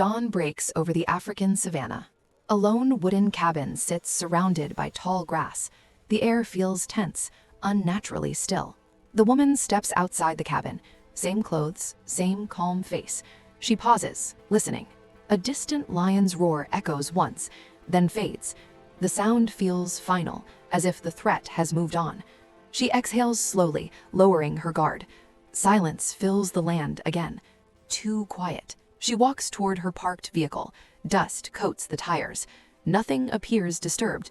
Dawn breaks over the African savannah. A lone wooden cabin sits surrounded by tall grass. The air feels tense, unnaturally still. The woman steps outside the cabin. Same clothes, same calm face. She pauses, listening. A distant lion's roar echoes once, then fades. The sound feels final, as if the threat has moved on. She exhales slowly, lowering her guard. Silence fills the land again. Too quiet. She walks toward her parked vehicle. Dust coats the tires. Nothing appears disturbed.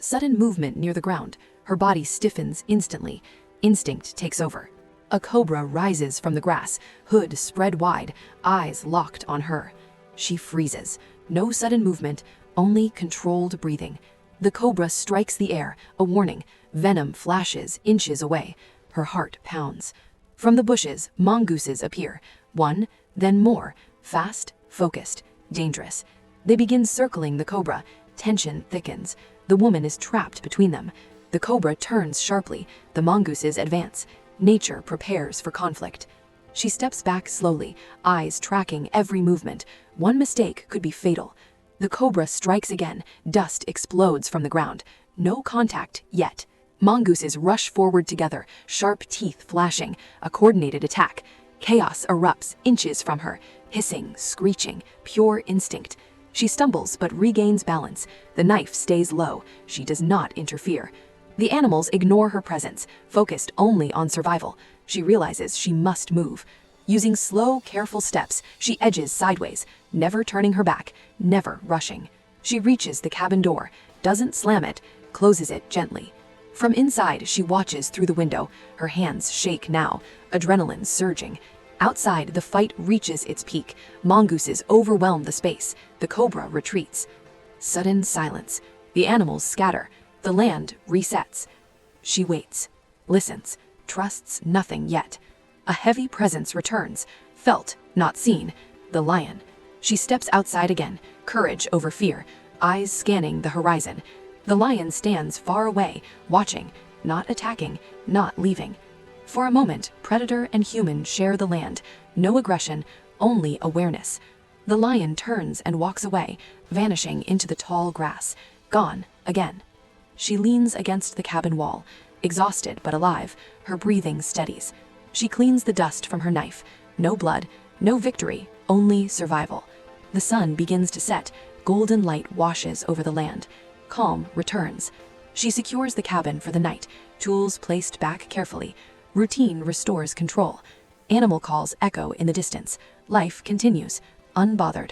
Sudden movement near the ground. Her body stiffens instantly. Instinct takes over. A cobra rises from the grass, hood spread wide, eyes locked on her. She freezes. No sudden movement, only controlled breathing. The cobra strikes the air, a warning. Venom flashes inches away. Her heart pounds. From the bushes, mongooses appear. One, then more. Fast, focused, dangerous. They begin circling the cobra. Tension thickens. The woman is trapped between them. The cobra turns sharply. The mongooses advance. Nature prepares for conflict. She steps back slowly, eyes tracking every movement. One mistake could be fatal. The cobra strikes again. Dust explodes from the ground. No contact yet. Mongooses rush forward together, sharp teeth flashing. A coordinated attack. Chaos erupts inches from her. Hissing, screeching, pure instinct. She stumbles but regains balance. The knife stays low. She does not interfere. The animals ignore her presence, focused only on survival. She realizes she must move. Using slow, careful steps, she edges sideways, never turning her back, never rushing. She reaches the cabin door, doesn't slam it, closes it gently. From inside, she watches through the window. Her hands shake now, adrenaline surging. Outside, the fight reaches its peak. Mongooses overwhelm the space. The cobra retreats. Sudden silence. The animals scatter. The land resets. She waits, listens, trusts nothing yet. A heavy presence returns, felt, not seen. The lion. She steps outside again, courage over fear, eyes scanning the horizon. The lion stands far away, watching, not attacking, not leaving. For a moment, predator and human share the land. No aggression, only awareness. The lion turns and walks away, vanishing into the tall grass. Gone again. She leans against the cabin wall, exhausted but alive. Her breathing steadies. She cleans the dust from her knife. No blood, no victory, only survival. The sun begins to set. Golden light washes over the land. Calm returns. She secures the cabin for the night, tools placed back carefully. Routine restores control. Animal calls echo in the distance. Life continues, unbothered.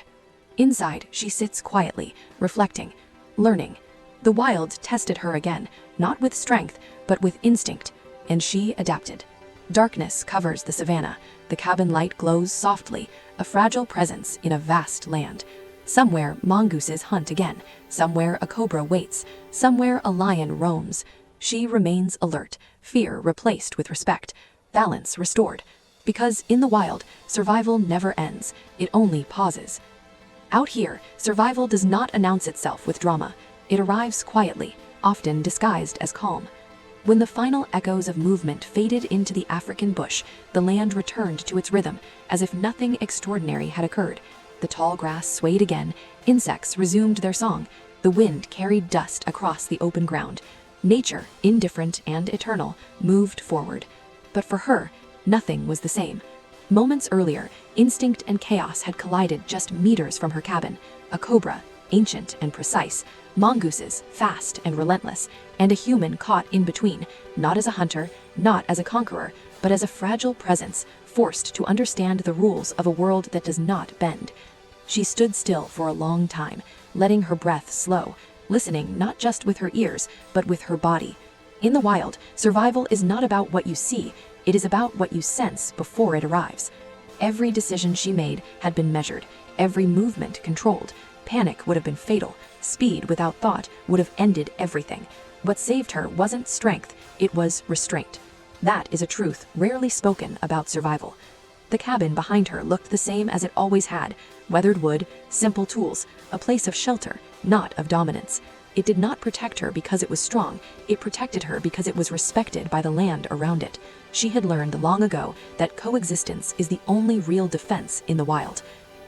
Inside, she sits quietly, reflecting, learning. The wild tested her again, not with strength, but with instinct, and she adapted. Darkness covers the savannah. The cabin light glows softly, a fragile presence in a vast land. Somewhere, mongooses hunt again. Somewhere, a cobra waits. Somewhere, a lion roams. She remains alert, fear replaced with respect, balance restored. Because in the wild, survival never ends, it only pauses. Out here, survival does not announce itself with drama. It arrives quietly, often disguised as calm. When the final echoes of movement faded into the African bush, the land returned to its rhythm, as if nothing extraordinary had occurred. The tall grass swayed again, insects resumed their song, the wind carried dust across the open ground. Nature, indifferent and eternal, moved forward. But for her, nothing was the same. Moments earlier, instinct and chaos had collided just meters from her cabin. A cobra, ancient and precise, mongooses, fast and relentless, and a human caught in between, not as a hunter, not as a conqueror, but as a fragile presence, forced to understand the rules of a world that does not bend. She stood still for a long time, letting her breath slow, listening not just with her ears, but with her body. In the wild, survival is not about what you see, it is about what you sense before it arrives. Every decision she made had been measured, every movement controlled. Panic would have been fatal. Speed without thought would have ended everything. What saved her wasn't strength, it was restraint. That is a truth rarely spoken about survival. The cabin behind her looked the same as it always had. Weathered wood, simple tools, a place of shelter, not of dominance. It did not protect her because it was strong, it protected her because it was respected by the land around it. She had learned long ago that coexistence is the only real defense in the wild.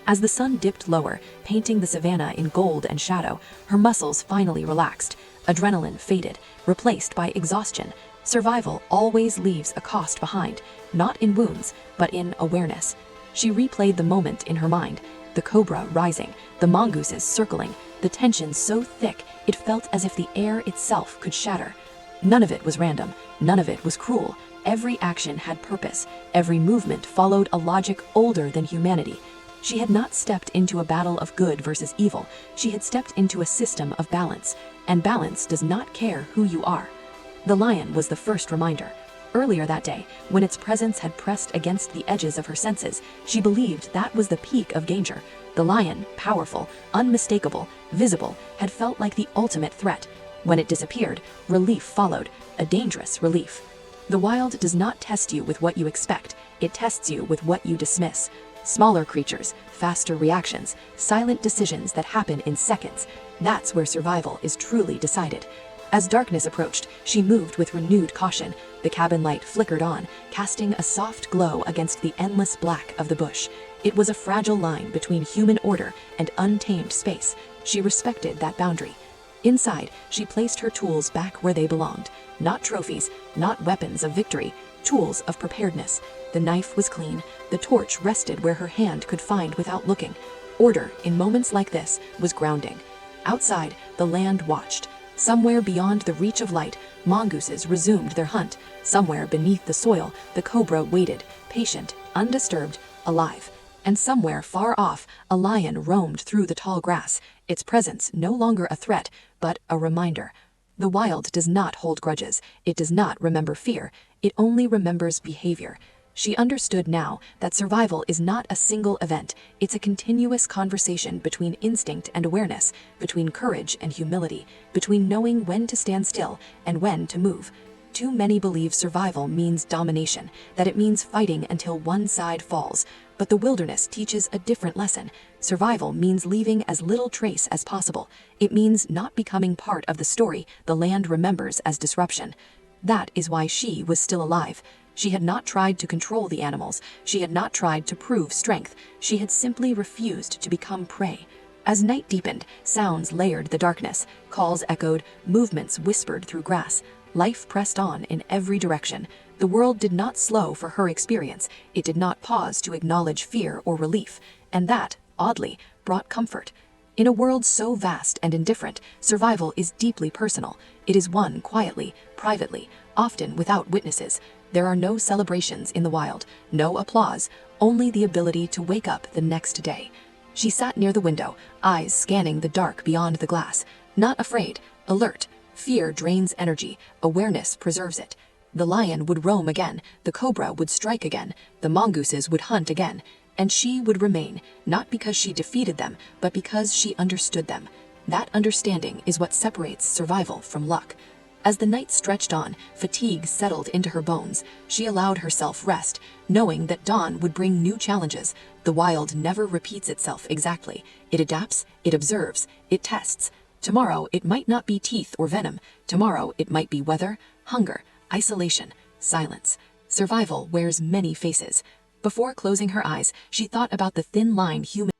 As the sun dipped lower, painting the savannah in gold and shadow, her muscles finally relaxed. Adrenaline faded, replaced by exhaustion. Survival always leaves a cost behind, not in wounds, but in awareness. She replayed the moment in her mind, the cobra rising, the mongooses circling, the tension so thick it felt as if the air itself could shatter. None of it was random, none of it was cruel. Every action had purpose, every movement followed a logic older than humanity. She had not stepped into a battle of good versus evil, she had stepped into a system of balance, and balance does not care who you are. The lion was the first reminder. Earlier that day, when its presence had pressed against the edges of her senses, she believed that was the peak of danger. The lion, powerful, unmistakable, visible, had felt like the ultimate threat. When it disappeared, relief followed, a dangerous relief. The wild does not test you with what you expect, it tests you with what you dismiss. Smaller creatures, faster reactions, silent decisions that happen in seconds. That's where survival is truly decided. As darkness approached, she moved with renewed caution. The cabin light flickered on, casting a soft glow against the endless black of the bush. It was a fragile line between human order and untamed space. She respected that boundary. Inside, she placed her tools back where they belonged. Not trophies, not weapons of victory, tools of preparedness. The knife was clean, the torch rested where her hand could find without looking. Order, in moments like this, was grounding. Outside, the land watched. Somewhere beyond the reach of light, mongooses resumed their hunt. Somewhere beneath the soil, the cobra waited, patient, undisturbed, alive. And somewhere far off, a lion roamed through the tall grass, its presence no longer a threat, but a reminder. The wild does not hold grudges, it does not remember fear, it only remembers behavior. She understood now that survival is not a single event, it's a continuous conversation between instinct and awareness, between courage and humility, between knowing when to stand still and when to move. Too many believe survival means domination, that it means fighting until one side falls. But the wilderness teaches a different lesson. Survival means leaving as little trace as possible. It means not becoming part of the story the land remembers as disruption. That is why she was still alive. She had not tried to control the animals. She had not tried to prove strength. She had simply refused to become prey. As night deepened, sounds layered the darkness. Calls echoed, movements whispered through grass. Life pressed on in every direction. The world did not slow for her experience. It did not pause to acknowledge fear or relief. And that, oddly, brought comfort. In a world so vast and indifferent, survival is deeply personal. It is won quietly, privately, often without witnesses. There are no celebrations in the wild, no applause, only the ability to wake up the next day. She sat near the window, eyes scanning the dark beyond the glass. Not afraid, alert. Fear drains energy, awareness preserves it. The lion would roam again, the cobra would strike again, the mongooses would hunt again. And she would remain, not because she defeated them, but because she understood them. That understanding is what separates survival from luck. As the night stretched on, fatigue settled into her bones. She allowed herself rest, knowing that dawn would bring new challenges. The wild never repeats itself exactly. It adapts, it observes, it tests. Tomorrow it might not be teeth or venom. Tomorrow it might be weather, hunger, isolation, silence. Survival wears many faces. Before closing her eyes, she thought about the thin line humans